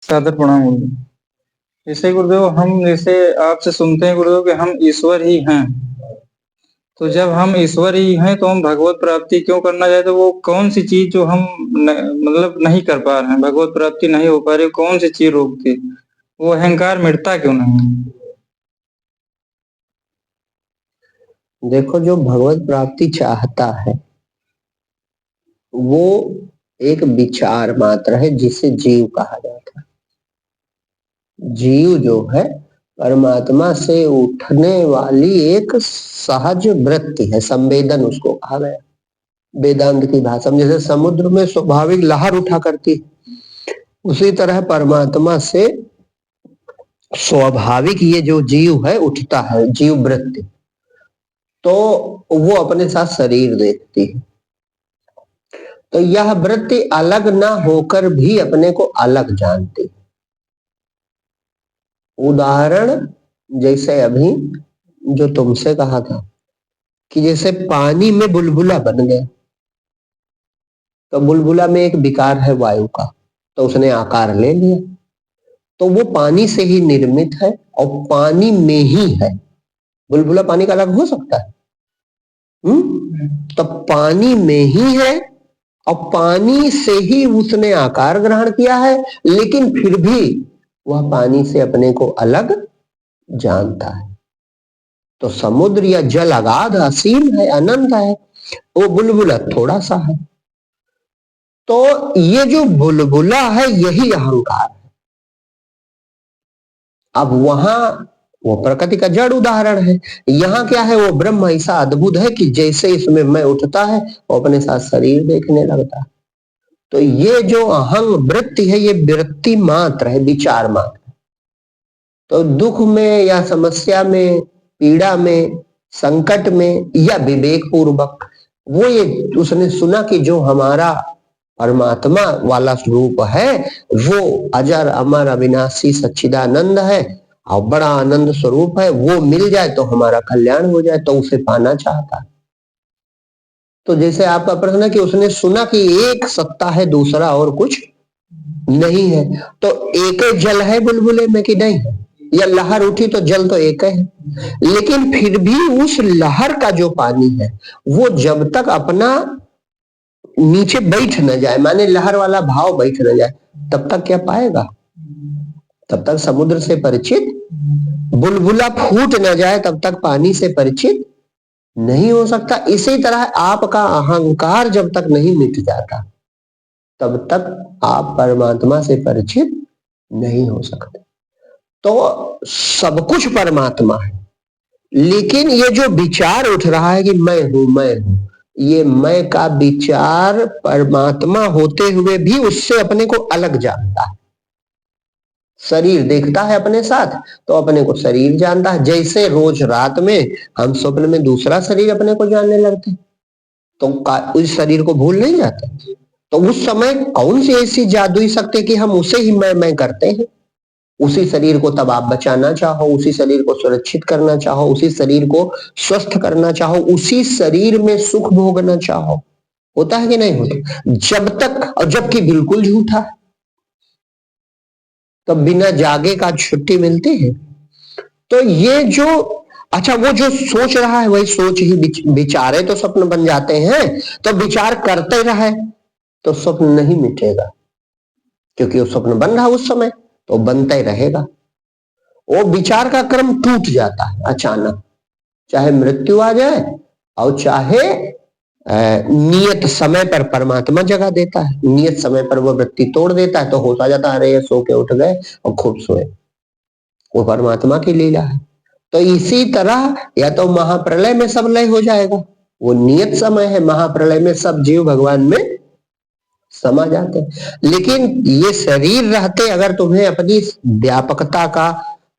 सादर प्रणाम गुरुदेव। जैसे गुरुदेव हम जैसे आपसे सुनते हैं गुरुदेव कि हम ईश्वर ही हैं। तो जब हम ईश्वर ही हैं तो हम भगवत प्राप्ति क्यों करना चाहते, तो वो कौन सी चीज जो हम मतलब नहीं कर पा रहे हैं, भगवत प्राप्ति नहीं हो पा रही, कौन सी चीज रोकती, वो अहंकार मिटता क्यों नहीं? देखो, जो भगवत प्राप्ति चाहता है वो एक विचार मात्र है जिसे जीव कहा जाता है। जीव जो है परमात्मा से उठने वाली एक सहज वृत्ति है, संवेदन उसको कहा गया वेदांत की भाषा में। जैसे समुद्र में स्वाभाविक लहर उठा करती है, उसी तरह परमात्मा से स्वाभाविक ये जो जीव है उठता है, जीव वृत्ति। तो वो अपने साथ शरीर देखती है, तो यह वृत्ति अलग ना होकर भी अपने को अलग जानती। उदाहरण जैसे अभी जो तुमसे कहा था कि जैसे पानी में बुलबुला बन गया, तो बुलबुला में एक विकार है वायु का, तो उसने आकार ले लिया, तो वो पानी से ही निर्मित है और पानी में ही है। बुलबुला पानी का अलग हो सकता है? तो पानी में ही है और पानी से ही उसने आकार ग्रहण किया है, लेकिन फिर भी वह पानी से अपने को अलग जानता है। तो समुद्र या जल अगाध असीम है, अनंत है, वो बुलबुला थोड़ा सा है। तो ये जो बुलबुला है यही अहंकार है। अब वहां वो प्रकृति का जड़ उदाहरण है, यहाँ क्या है, वो ब्रह्म ऐसा अद्भुत है कि जैसे इसमें मैं उठता है वो अपने साथ शरीर देखने लगता है। तो ये जो अहंग वृत्ति है ये वृत्ति मात्र है, विचार मात्र। तो दुख में या समस्या में, पीड़ा में, संकट में या विवेक पूर्वक वो ये उसने सुना कि जो हमारा परमात्मा वाला स्वरूप है वो अजर अमर अविनाशी सच्चिदानंद है और बड़ा आनंद स्वरूप है, वो मिल जाए तो हमारा कल्याण हो जाए, तो उसे पाना चाहता है। तो जैसे आपका प्रश्न है कि उसने सुना कि एक सत्ता है, दूसरा और कुछ नहीं है, तो एक जल है बुलबुले में कि नहीं है, या लहर उठी तो जल तो एक है, लेकिन फिर भी उस लहर का जो पानी है वो जब तक अपना नीचे बैठ न जाए, माने लहर वाला भाव बैठ न जाए, तब तक क्या पाएगा? तब तक समुद्र से परिचित, बुलबुला फूट न जाए तब तक पानी से परिचित नहीं हो सकता। इसी तरह आपका अहंकार जब तक नहीं मिट जाता तब तक आप परमात्मा से परिचित नहीं हो सकते। तो सब कुछ परमात्मा है, लेकिन ये जो विचार उठ रहा है कि मैं हूं मैं हूं, ये मैं का विचार परमात्मा होते हुए भी उससे अपने को अलग जानता है। शरीर देखता है अपने साथ तो अपने को शरीर जानता है। जैसे रोज रात में हम स्वप्न में दूसरा शरीर अपने को जानने लगते हैं, तो उस शरीर को भूल नहीं जाते। तो उस समय कौन सी ऐसी जादुई शक्ति कि हम उसे ही मैं करते हैं। उसी शरीर को तब आप बचाना चाहो, उसी शरीर को सुरक्षित करना चाहो, उसी शरीर को स्वस्थ करना चाहो, उसी शरीर में सुख भोगना चाहो, होता है कि नहीं होता? जब तक, और जबकि बिल्कुल झूठा है, तो बिना जागे का छुट्टी मिलती है। तो ये जो अच्छा वो जो सोच रहा है वही सोच ही विचारे तो स्वप्न बन जाते हैं। तो विचार करते रहे तो स्वप्न नहीं मिटेगा, क्योंकि वो स्वप्न बन रहा उस समय तो बनता ही रहेगा। वो विचार का क्रम टूट जाता है अचानक, चाहे मृत्यु आ जाए और चाहे नियत समय पर परमात्मा जगा देता है, नियत समय पर वो वृत्ति तोड़ देता है, तो होता जाता है अरे सो के उठ गए और खूब सोए, वो परमात्मा की लीला है। तो इसी तरह या तो महाप्रलय में सब लय हो जाएगा, वो नियत समय है, महाप्रलय में सब जीव भगवान में समा जाते। लेकिन ये शरीर रहते अगर तुम्हें अपनी व्यापकता का,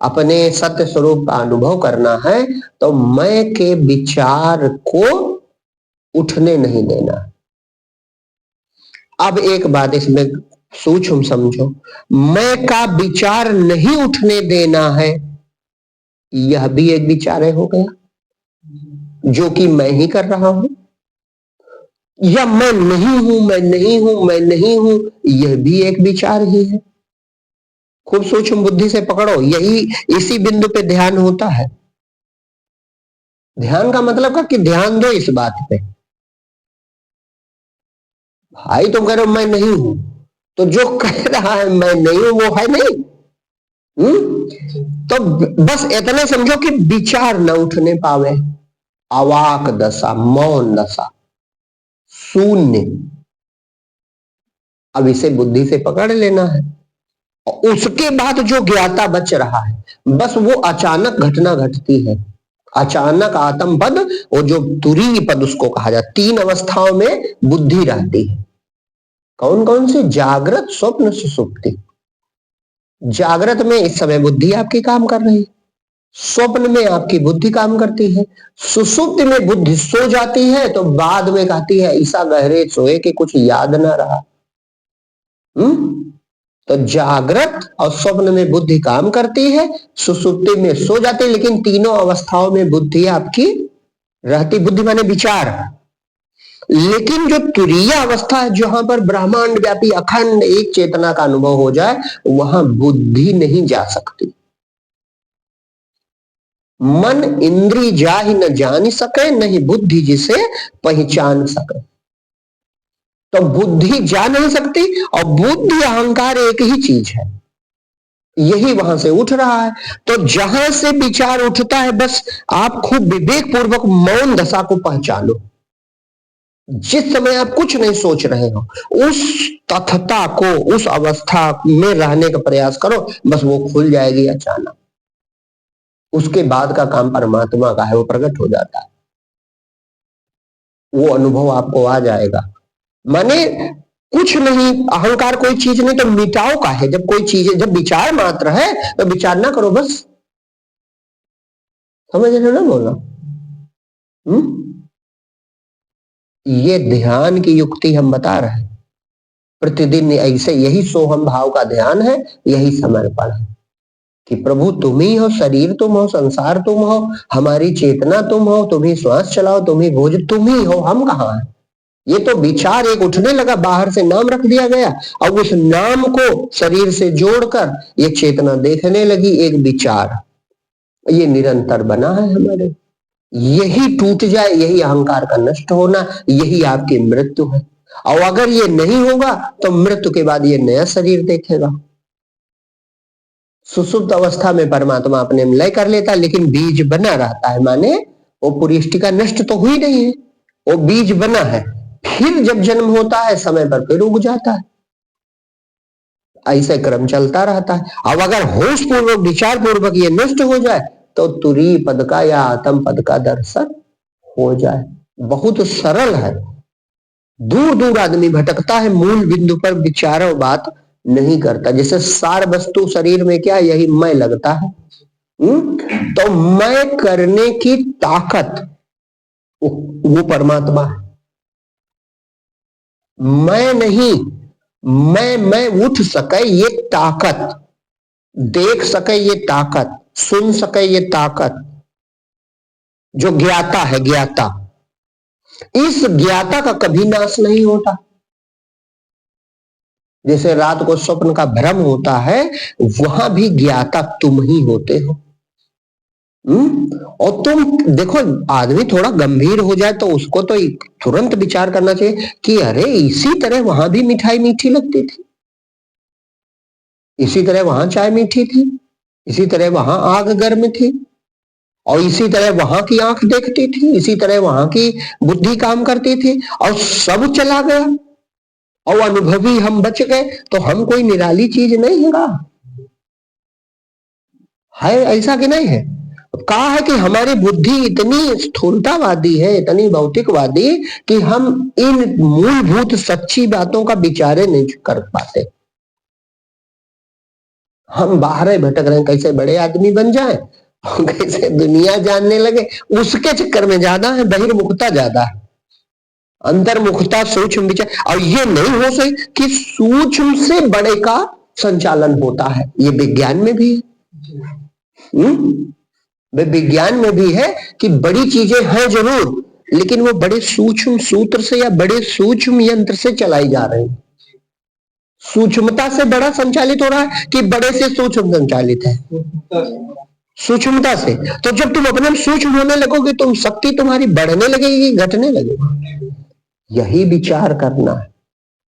अपने सत्य स्वरूप का अनुभव करना है तो मैं के विचार को उठने नहीं देना। अब एक बात इसमें सूक्ष्म समझो, मैं का विचार नहीं उठने देना है, यह भी एक विचार हो गया जो कि मैं ही कर रहा हूं, या मैं नहीं हूं मैं नहीं हूं मैं नहीं हूं, यह भी एक विचार ही है। खूब सूक्ष्म बुद्धि से पकड़ो, यही इसी बिंदु पे ध्यान होता है। ध्यान का मतलब का कि ध्यान दो इस बात पे। भाई तुम कह रहे हो मैं नहीं हूं, तो जो कह रहा है मैं नहीं हूं वो है नहीं। तो बस इतना समझो कि विचार न उठने पावे, अवाक दशा, मौन दशा, शून्य। अब इसे बुद्धि से पकड़ लेना है। उसके बाद जो ज्ञाता बच रहा है, बस वो अचानक घटना घटती है, अचानक आत्म पद, वो जो तुरीय पद उसको कहा जाता है। 3 अवस्थाओं में बुद्धि रहती है। कौन कौन सी? जागृत, स्वप्न, सुषुप्ति। जागृत में इस समय बुद्धि आपकी काम कर रही है, स्वप्न में आपकी बुद्धि काम करती है, सुषुप्ति में बुद्धि सो जाती है तो बाद में कहती है ऐसा गहरे सोए कि कुछ याद ना रहा। तो जागृत और स्वप्न में बुद्धि काम करती है, सुषुप्ति में सो जाती है, लेकिन तीनों अवस्थाओं में बुद्धि आपकी रहती। बुद्धि माने विचार। लेकिन जो तुरीय अवस्था है, जहां पर ब्रह्मांड व्यापी अखंड एक चेतना का अनुभव हो जाए, वहां बुद्धि नहीं जा सकती। मन इंद्री जा ही न जान सके, नहीं बुद्धि जिसे पहचान सके। तो बुद्धि जा नहीं सकती, और बुद्धि अहंकार एक ही चीज है, यही वहां से उठ रहा है। तो जहां से विचार उठता है, बस आप खूब विवेक पूर्वक मौन दशा को पहचानो। जिस समय आप कुछ नहीं सोच रहे हो, उस तथता को, उस अवस्था में रहने का प्रयास करो, बस वो खुल जाएगी अचानक। उसके बाद का काम परमात्मा का है, वो प्रकट हो जाता है, वो अनुभव आपको आ जाएगा। माने कुछ नहीं, अहंकार कोई चीज नहीं, तो मिटाओ का है। जब कोई चीज है, जब विचार मात्र है तो विचार ना करो, बस। समझ रहे हो ना बोला? ये ध्यान की युक्ति हम बता रहे हैं। प्रतिदिन ऐसे, यही सोहम भाव का ध्यान है, यही समर्पण है कि प्रभु तुम ही हो, शरीर तुम हो, संसार तुम हो, हमारी चेतना तुम हो, तुम ही श्वास चलाओ, तुम ही भोजन, तुम ही हो, हम कहाँ हैं? ये तो विचार एक उठने लगा, बाहर से नाम रख दिया गया, और उस नाम को शरीर से जोड़कर ये चेतना देखने लगी एक विचार। ये निरंतर बना है हमारे। यही टूट जाए, यही अहंकार का नष्ट होना, यही आपकी मृत्यु है। और अगर ये नहीं होगा तो मृत्यु के बाद ये नया शरीर देखेगा। सुसुप्त अवस्था में परमात्मा अपने में लय कर लेता है, लेकिन बीज बना रहता है। माने वो पुरिष्टिका नष्ट तो हुई नहीं है, वो बीज बना है। फिर जब जन्म होता है, समय पर फिर उग जाता है। ऐसे क्रम चलता रहता है। अब अगर होश पूर्वक, विचार पूर्वक ये नष्ट हो जाए, तो तुरीय पद का या आत्म पद का दर्शन हो जाए। बहुत सरल है। दूर दूर आदमी भटकता है, मूल बिंदु पर विचार और बात नहीं करता। जैसे सार वस्तु शरीर में क्या, यही मैं लगता है। तो मैं करने की ताकत वो परमात्मा है। मैं नहीं, मैं उठ सके ये ताकत, देख सके ये ताकत, सुन सके ये ताकत, जो ज्ञाता है, ज्ञाता, इस ज्ञाता का कभी नाश नहीं होता। जैसे रात को स्वप्न का भ्रम होता है, वहां भी ज्ञाता तुम ही होते हो। और तुम देखो, आदमी थोड़ा गंभीर हो जाए तो उसको तो तुरंत विचार करना चाहिए कि अरे इसी तरह वहां भी मिठाई मीठी लगती थी, इसी तरह वहां चाय मीठी थी, इसी तरह वहां आग गर्म थी, और इसी तरह वहां की आंख देखती थी, इसी तरह वहां की बुद्धि काम करती थी, और सब चला गया और अनुभवी हम बच गए। तो हम कोई निराली चीज नहीं है ऐसा कि नहीं है? कहा है कि हमारी बुद्धि इतनी स्थूलतावादी है, इतनी भौतिकवादी, कि हम इन मूलभूत सच्ची बातों का विचार नहीं कर पाते। हम बाहर भटक रहे हैं, कैसे बड़े आदमी बन जाएं, कैसे दुनिया जानने लगे, उसके चक्कर में ज्यादा है, बहिर्मुखता ज्यादा है, अंतर्मुखता, सूक्ष्म विचार। और ये नहीं हो सके कि सूक्ष्म से बड़े का संचालन होता है, ये विज्ञान में भी है। विज्ञान में भी है कि बड़ी चीजें हैं जरूर, लेकिन वो बड़े सूक्ष्म सूत्र से या बड़े सूक्ष्म यंत्र से चलाई जा रही। सूक्ष्मता से बड़ा संचालित हो रहा है कि बड़े से सूक्ष्म संचालित है? सूक्ष्मता से। तो जब तुम अपने सूक्ष्म होने लगोगे तुम शक्ति तुम्हारी बढ़ने लगेगी, घटने लगेगी। यही विचार करना है।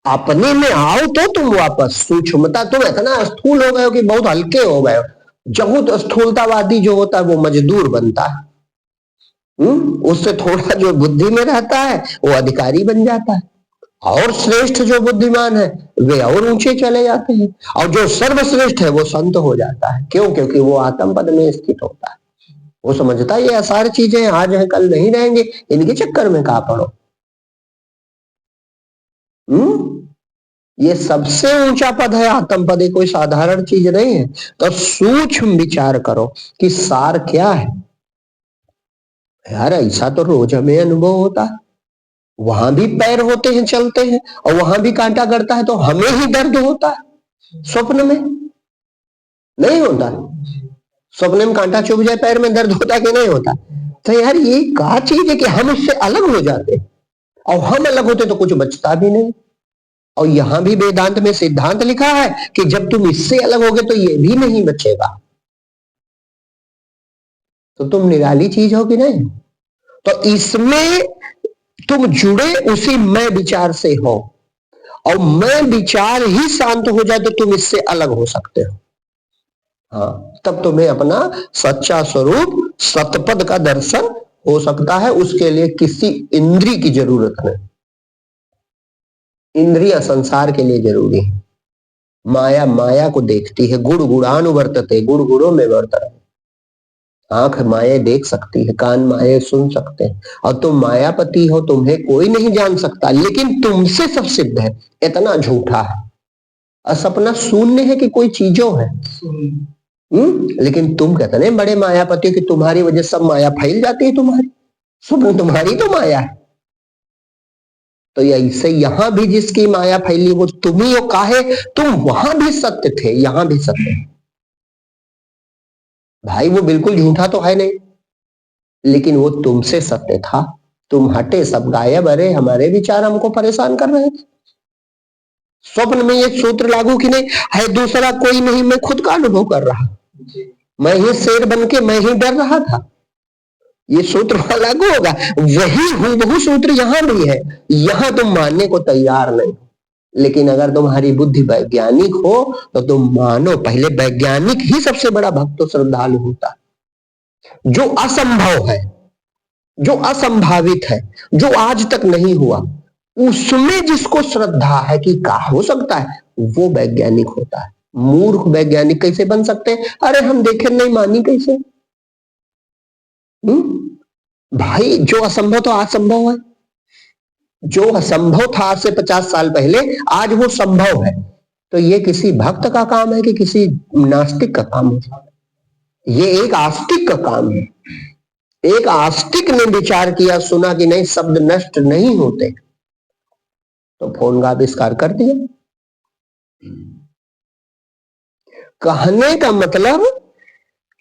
अपने में आओ तो तुम वापस सूक्ष्मता, तुम इतना स्थूल हो गए हो कि बहुत हल्के हो गए हो। बहुत स्थूलतावादी जो होता है वो मजदूर बनता है, उससे थोड़ा जो बुद्धि में रहता है वो अधिकारी बन जाता है, और श्रेष्ठ जो बुद्धिमान है वे और ऊंचे चले जाते हैं, और जो सर्वश्रेष्ठ है वो संत हो जाता है। क्यों? क्योंकि वो आत्म पद में स्थित होता है। वो समझता है ये सारी चीजें आज है कल नहीं रहेंगे, इनके चक्कर में कहा पड़ो। ये सबसे ऊंचा पद है आत्म पद, कोई साधारण चीज नहीं है। तो सूक्ष्म विचार करो कि सार क्या है। यार ऐसा तो रोज हमें अनुभव होता है, वहां भी पैर होते हैं चलते हैं, और वहां भी कांटा गड़ता है तो हमें ही दर्द होता है। स्वप्न में नहीं होता? स्वप्न में कांटा चुभ जाए पैर में दर्द होता कि नहीं होता? तो यार ये क्या चीज है कि हम उससे अलग हो जाते, और हम अलग होते तो कुछ बचता भी नहीं। और यहां भी वेदांत में सिद्धांत लिखा है कि जब तुम इससे अलग होगे तो ये भी नहीं बचेगा। तो तुम निराली चीज हो कि नहीं? तो इसमें तुम जुड़े उसी मैं विचार से हो, और मैं विचार ही शांत हो जाए तो तुम इससे अलग हो सकते हो। हाँ, तब तुम्हें अपना सच्चा स्वरूप सतपद का दर्शन हो सकता है। उसके लिए किसी इंद्री की जरूरत नहीं। इंद्रिया संसार के लिए जरूरी है। माया माया को देखती है, गुड़ गुड़ानुवर्तते, गुड़ गुड़ों में वर्त रहे। आंख माया देख सकती है, कान माया सुन सकते हैं, और तुम मायापति हो, तुम्हें कोई नहीं जान सकता, लेकिन तुमसे सब सिद्ध है। इतना झूठा है। और सपना शून्य है कि कोई चीजों है। लेकिन तुम कहते नहीं बड़े मायापति हो कि तुम्हारी वजह सब माया फैल जाती है। तुम्हारी स्वप्न तुम्हारी तो माया है। तो ऐसे यहां भी जिसकी माया फैली वो तुम ही हो। काहे? तुम वहां भी सत्य थे, यहां भी सत्य है। भाई वो बिल्कुल झूठा तो है नहीं, लेकिन वो तुमसे सत्य था। तुम हटे सब गायब। अरे हमारे विचार हमको परेशान कर रहे थे। स्वप्न में ये सूत्र लागू कि नहीं है? दूसरा कोई नहीं, मैं खुद का अनुभव कर रहा। मैं ही शेर बन के मैं ही डर रहा था। ये सूत्र वहां लागू होगा। वही हूबहू सूत्र यहां भी है। यहां तुम मानने को तैयार नहीं, लेकिन अगर तुम्हारी बुद्धि वैज्ञानिक हो तो तुम मानो। पहले वैज्ञानिक ही सबसे बड़ा भक्त तो श्रद्धालु होता है। जो असंभव है, जो असंभावित है, जो आज तक नहीं हुआ, उसमें जिसको श्रद्धा है कि क्या हो सकता है, वो वैज्ञानिक होता है। मूर्ख वैज्ञानिक कैसे बन सकते हैं? अरे हम देखे नहीं, मानी कैसे? भाई जो असंभव तो असंभव है। जो असंभव था आज से 50 साल पहले, आज वो संभव है। तो ये किसी भक्त का काम है कि किसी नास्तिक का काम है? ये एक आस्तिक का काम है। एक आस्तिक ने विचार किया, सुना कि नहीं शब्द नष्ट नहीं होते, तो फोन का आविष्कार कर दिया। कहने का मतलब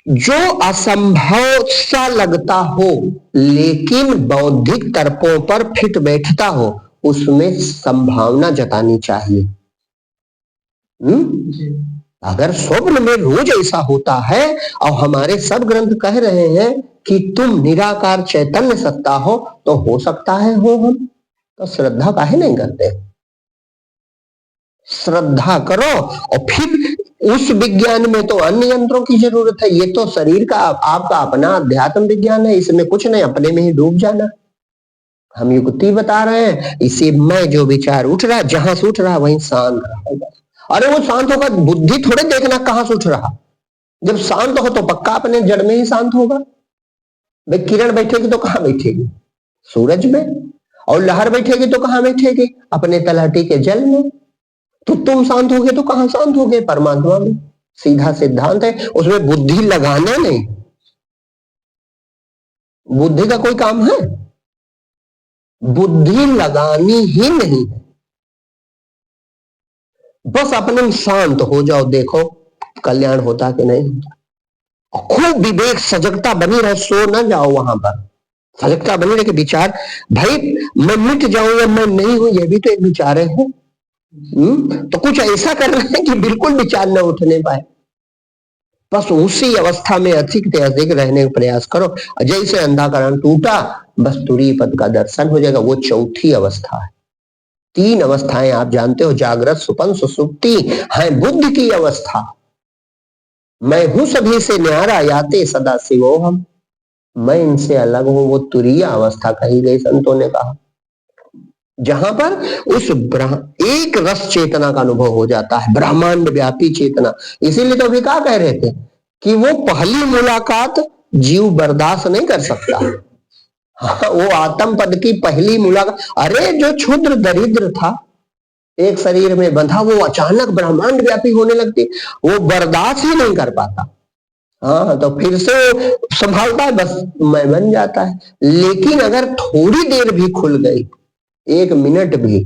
जो असंभव सा लगता हो लेकिन बौद्धिक तर्कों पर फिट बैठता हो, उसमें संभावना जतानी चाहिए। अगर स्वप्न में रोज ऐसा होता है और हमारे सब ग्रंथ कह रहे हैं कि तुम निराकार चैतन्य सत्ता हो, तो हो सकता है हो हम, तो श्रद्धा काहे नहीं करते? श्रद्धा करो। और फिर उस विज्ञान में तो अन्य यंत्रों की जरूरत है। ये तो शरीर का आपका अपना अध्यात्म विज्ञान है, इसमें कुछ नहीं, अपने में ही डूब जाना। हम युक्ति बता रहे हैं। इसी में जो विचार उठ रहा, जहां से उठ रहा वहीं शांत रहेगा। अरे वो शांत होगा, बुद्धि थोड़े देखना कहां से उठ रहा। जब शांत हो तो पक्का अपने जड़ में ही शांत होगा। भाई किरण बैठेगी तो कहां बैठेगी? सूरज में। और लहर बैठेगी तो कहां बैठेगी? अपने तलहटी के जल में। तो तुम शांत होगे तो कहां शांत होगे? परमात्मा में। सीधा सिद्धांत है, उसमें बुद्धि लगाना नहीं। बुद्धि का कोई काम है? बुद्धि लगानी ही नहीं है। बस अपने में शांत हो जाओ, देखो कल्याण होता कि नहीं होता। खूब विवेक सजगता बनी रहे, सो ना जाओ वहां पर। सजगता बनी रहे कि विचार, भाई मैं मिट जाऊं या मैं नहीं हूं, ये भी तो एक विचार है। तो कुछ ऐसा कर रहे हैं कि बिल्कुल विचार न उठने पाए। बस उसी अवस्था में अधिक से अधिक रहने का प्रयास करो। जैसे अंधाकरण टूटा, बस तुरीय पद का दर्शन हो जाएगा। वो चौथी अवस्था है। 3 अवस्थाएं आप जानते हो, जागृत, सुपन, सुषुप्ति है बुद्धि की अवस्था। मैं हूं सभी से न्यारा, याते सदा शिवो हम। मैं इनसे अलग हूं, वो तुरीय अवस्था कही गई संतों ने कहा, जहां पर उस एक रस चेतना का अनुभव हो जाता है, ब्रह्मांड व्यापी चेतना। इसीलिए तो अभी क्या कह रहे थे कि वो पहली मुलाकात जीव बर्दाश्त नहीं कर सकता। हाँ, वो आत्म पद की पहली मुलाकात, अरे जो क्षुद्र दरिद्र था एक शरीर में बंधा, वो अचानक ब्रह्मांड व्यापी होने लगती, वो बर्दाश्त ही नहीं कर पाता। हाँ, तो फिर से संभालता है, बस मैं बन जाता है। लेकिन अगर थोड़ी देर भी खुल गई, 1 मिनट भी,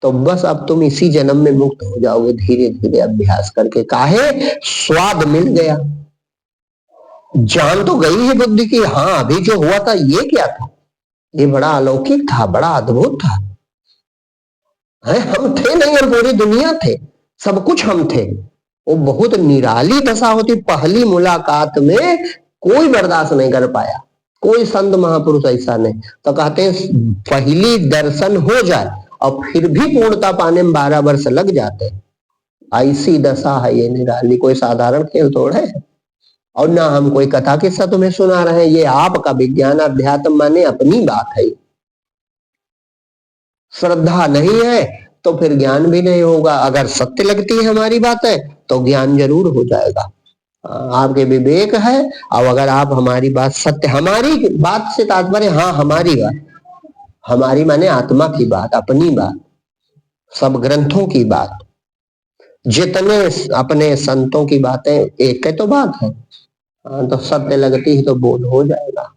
तो बस अब तुम इसी जन्म में मुक्त हो जाओगे, धीरे धीरे अभ्यास करके। काहे? स्वाद मिल गया, जान तो गई है बुद्धि की, हाँ अभी जो हुआ था ये क्या था, ये बड़ा अलौकिक था, बड़ा अद्भुत था। है, हम थे नहीं, हम पूरी दुनिया थे, सब कुछ हम थे। वो बहुत निराली दशा होती। पहली मुलाकात में कोई बर्दाश्त नहीं कर पाया, कोई संत महापुरुष ऐसा नहीं। तो कहते हैं पहली दर्शन हो जाए और फिर भी पूर्णता पाने में 12 वर्ष लग जाते। ऐसी दशा है ये निराली, कोई साधारण खेल थोड़ा है। और ना हम कोई कथा किस्सा तुम्हें सुना रहे हैं, ये आपका विज्ञान अध्यात्म माने अपनी बात है। श्रद्धा नहीं है तो फिर ज्ञान भी नहीं होगा। अगर सत्य लगती है हमारी बात है तो ज्ञान जरूर हो जाएगा। आपके विवेक है, और अगर आप हमारी बात सत्य, हमारी बात से तात्पर्य, हाँ हमारी बात, हमारी माने आत्मा की बात, अपनी बात, सब ग्रंथों की बात, जितने अपने संतों की बातें, एक है तो बात है। हाँ, तो सत्य लगती है तो बोध हो जाएगा।